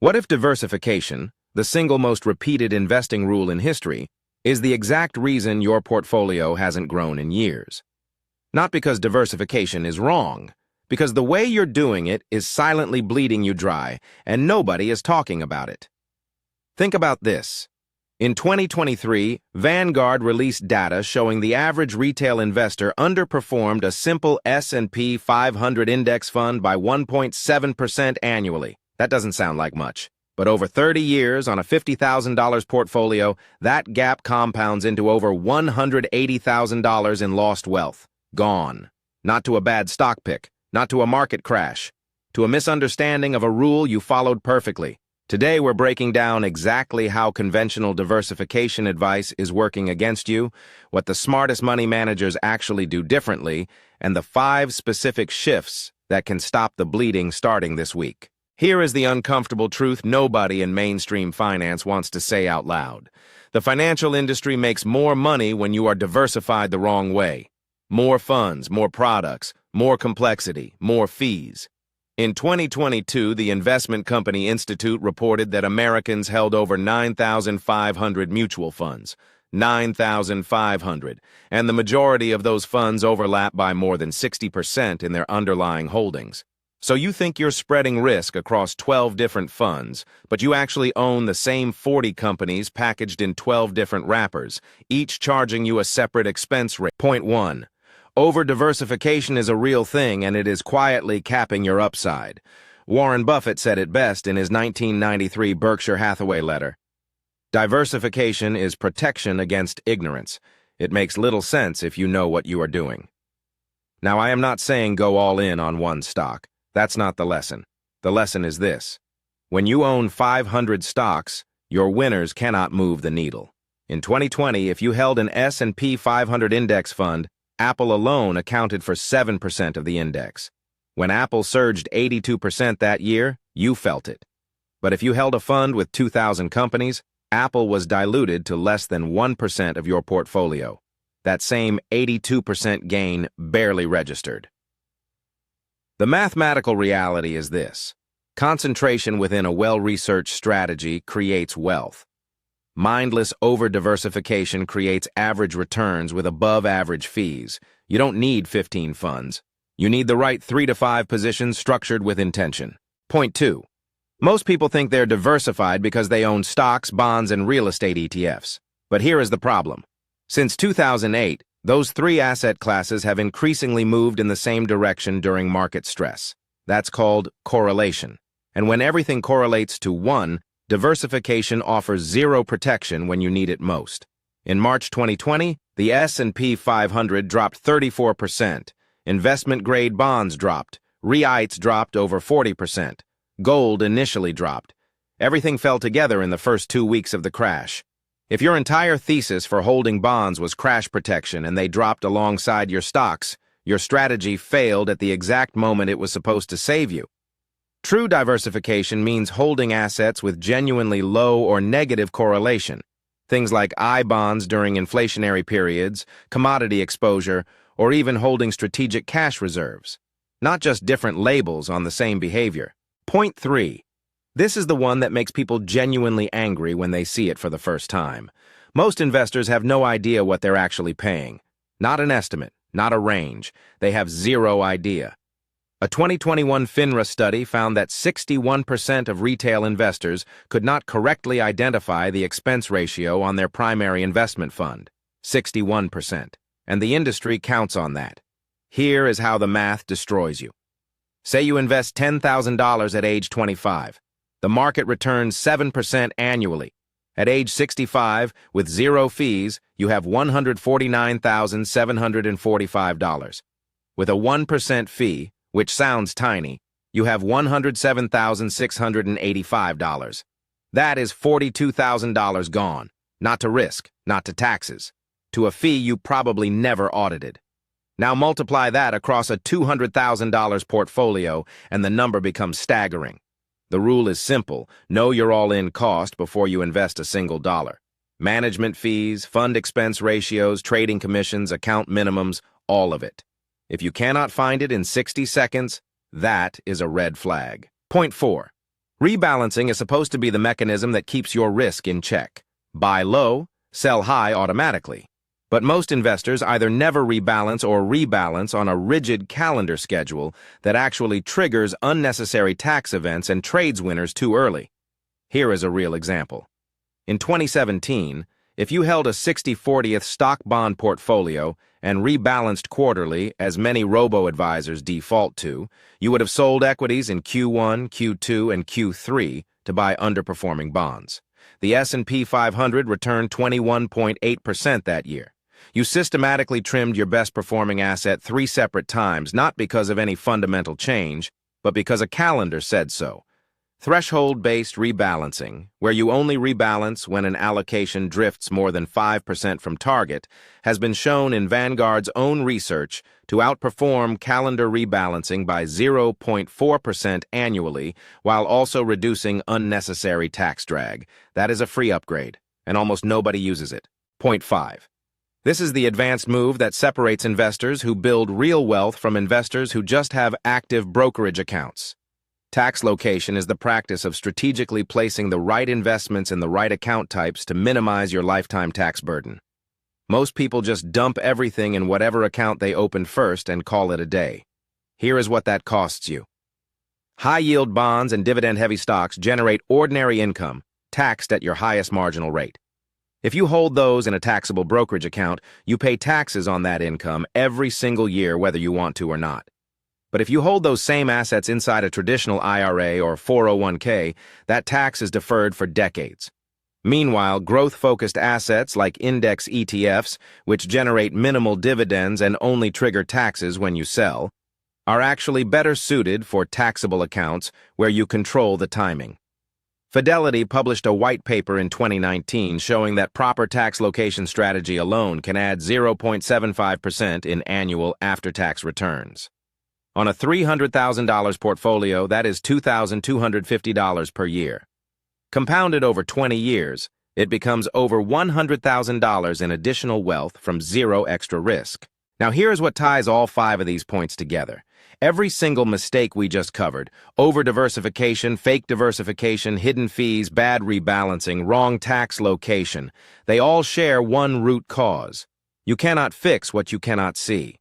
What if diversification, the single most repeated investing rule in history, is the exact reason your portfolio hasn't grown in years? Not because diversification is wrong, because the way you're doing it is silently bleeding you dry, and nobody is talking about it. Think about this. In 2023, Vanguard released data showing the average retail investor underperformed a simple S&P 500 index fund by 1.7% annually. That doesn't sound like much, but over 30 years on a $50,000 portfolio, that gap compounds into over $180,000 in lost wealth. Gone. Not to a bad stock pick, not to a market crash, to a misunderstanding of a rule you followed perfectly. Today, we're breaking down exactly how conventional diversification advice is working against you, what the smartest money managers actually do differently, and the 5 specific shifts that can stop the bleeding starting this week. Here is the uncomfortable truth nobody in mainstream finance wants to say out loud. The financial industry makes more money when you are diversified the wrong way. More funds, more products, more complexity, more fees. In 2022, the Investment Company Institute reported that Americans held over 9,500 mutual funds. 9,500, and the majority of those funds overlap by more than 60% in their underlying holdings. So you think you're spreading risk across 12 different funds, but you actually own the same 40 companies packaged in 12 different wrappers, each charging you a separate expense rate. Point 1. Over-diversification is a real thing, and it is quietly capping your upside. Warren Buffett said it best in his 1993 Berkshire Hathaway letter. Diversification is protection against ignorance. It makes little sense if you know what you are doing. Now, I am not saying go all in on one stock. That's not the lesson. The lesson is this. When you own 500 stocks, your winners cannot move the needle. In 2020, if you held an S&P 500 index fund, Apple alone accounted for 7% of the index. When Apple surged 82% that year, you felt it. But if you held a fund with 2,000 companies, Apple was diluted to less than 1% of your portfolio. That same 82% gain barely registered. The mathematical reality is this. Concentration within a well-researched strategy creates wealth. Mindless over-diversification creates average returns with above-average fees. You don't need 15 funds. You need the right 3 to 5 positions structured with intention. Point 2. Most people think they're diversified because they own stocks, bonds, and real estate ETFs. But here is the problem. Since 2008, those 3 asset classes have increasingly moved in the same direction during market stress. That's called correlation. And when everything correlates to one, diversification offers zero protection when you need it most. In March 2020, the S&P 500 dropped 34%. Investment-grade bonds dropped. REITs dropped over 40%. Gold initially dropped. Everything fell together in the first 2 weeks of the crash. If your entire thesis for holding bonds was crash protection and they dropped alongside your stocks, your strategy failed at the exact moment it was supposed to save you. True diversification means holding assets with genuinely low or negative correlation, things like I-bonds during inflationary periods, commodity exposure, or even holding strategic cash reserves, not just different labels on the same behavior. Point 3. This is the one that makes people genuinely angry when they see it for the first time. Most investors have no idea what they're actually paying. Not an estimate, not a range. They have zero idea. A 2021 FINRA study found that 61% of retail investors could not correctly identify the expense ratio on their primary investment fund. 61%. And the industry counts on that. Here is how the math destroys you. Say you invest $10,000 at age 25. The market returns 7% annually. At age 65, with zero fees, you have $149,745. With a 1% fee, which sounds tiny, you have $107,685. That is $42,000 gone, not to risk, not to taxes, to a fee you probably never audited. Now multiply that across a $200,000 portfolio and the number becomes staggering. The rule is simple. Know your all-in cost before you invest a single dollar. Management fees, fund expense ratios, trading commissions, account minimums, all of it. If you cannot find it in 60 seconds, that is a red flag. Point 4. Rebalancing is supposed to be the mechanism that keeps your risk in check. Buy low, sell high automatically. But most investors either never rebalance or rebalance on a rigid calendar schedule that actually triggers unnecessary tax events and trades winners too early. Here is a real example. In 2017, if you held a 60/40th stock bond portfolio and rebalanced quarterly, as many robo-advisors default to, you would have sold equities in Q1, Q2, and Q3 to buy underperforming bonds. The S&P 500 returned 21.8% that year. You systematically trimmed your best-performing asset 3 separate times, not because of any fundamental change, but because a calendar said so. Threshold-based rebalancing, where you only rebalance when an allocation drifts more than 5% from target, has been shown in Vanguard's own research to outperform calendar rebalancing by 0.4% annually, while also reducing unnecessary tax drag. That is a free upgrade, and almost nobody uses it. Point 5. This is the advanced move that separates investors who build real wealth from investors who just have active brokerage accounts. Tax location is the practice of strategically placing the right investments in the right account types to minimize your lifetime tax burden. Most people just dump everything in whatever account they opened first and call it a day. Here is what that costs you. High-yield bonds and dividend-heavy stocks generate ordinary income, taxed at your highest marginal rate. If you hold those in a taxable brokerage account, you pay taxes on that income every single year whether you want to or not. But if you hold those same assets inside a traditional IRA or 401k, that tax is deferred for decades. Meanwhile, growth-focused assets like index ETFs, which generate minimal dividends and only trigger taxes when you sell, are actually better suited for taxable accounts where you control the timing. Fidelity published a white paper in 2019 showing that proper tax location strategy alone can add 0.75% in annual after-tax returns. On a $300,000 portfolio, that is $2,250 per year. Compounded over 20 years, it becomes over $100,000 in additional wealth from zero extra risk. Now here's what ties all 5 of these points together. Every single mistake we just covered, over-diversification, fake diversification, hidden fees, bad rebalancing, wrong tax location, they all share one root cause. You cannot fix what you cannot see.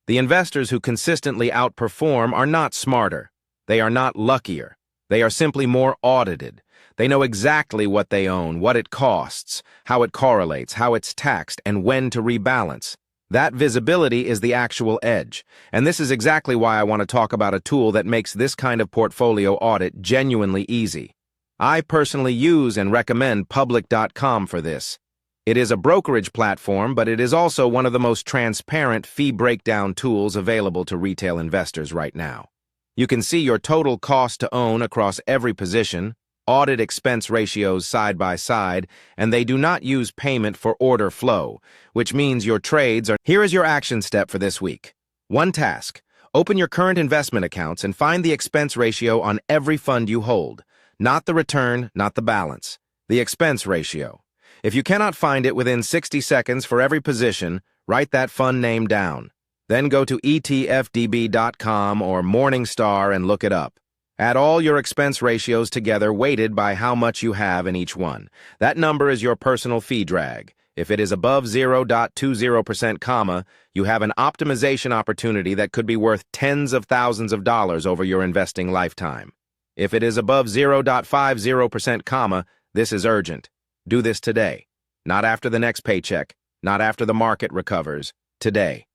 The investors who consistently outperform are not smarter. They are not luckier. They are simply more audited. They know exactly what they own, what it costs, how it correlates, how it's taxed, and when to rebalance. That visibility is the actual edge, and this is exactly why I want to talk about a tool that makes this kind of portfolio audit genuinely easy. I personally use and recommend Public.com for this. It is a brokerage platform, but it is also one of the most transparent fee breakdown tools available to retail investors right now. You can see your total cost to own across every position, audit expense ratios side by side, and they do not use payment for order flow, which means your trades are... Here is your action step for this week. 1 task. Open your current investment accounts and find the expense ratio on every fund you hold. Not the return, not the balance. The expense ratio. If you cannot find it within 60 seconds for every position, write that fund name down. Then go to etfdb.com or Morningstar and look it up. Add all your expense ratios together, weighted by how much you have in each one. That number is your personal fee drag. If it is above 0.20%, you have an optimization opportunity that could be worth tens of thousands of dollars over your investing lifetime. If it is above 0.50%, this is urgent. Do this today. Not after the next paycheck, not after the market recovers. Today.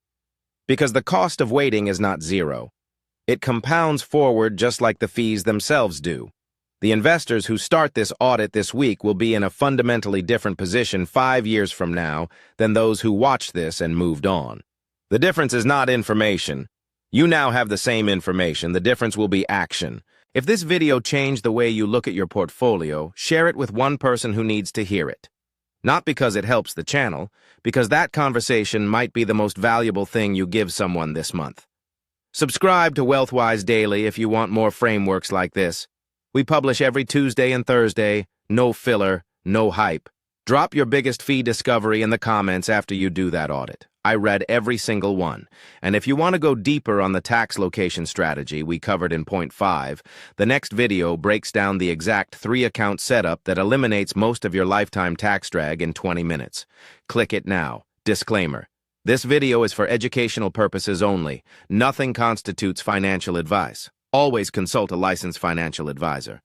Because the cost of waiting is not zero. It compounds forward just like the fees themselves do. The investors who start this audit this week will be in a fundamentally different position 5 years from now than those who watched this and moved on. The difference is not information. You now have the same information. The difference will be action. If this video changed the way you look at your portfolio, share it with one person who needs to hear it. Not because it helps the channel, because that conversation might be the most valuable thing you give someone this month. Subscribe to WealthWise Daily if you want more frameworks like this. We publish every Tuesday and Thursday, no filler, no hype. Drop your biggest fee discovery in the comments after you do that audit. I read every single one. And if you want to go deeper on the tax location strategy we covered in point 5, the next video breaks down the exact 3-account setup that eliminates most of your lifetime tax drag in 20 minutes. Click it now. Disclaimer. This video is for educational purposes only. Nothing constitutes financial advice. Always consult a licensed financial advisor.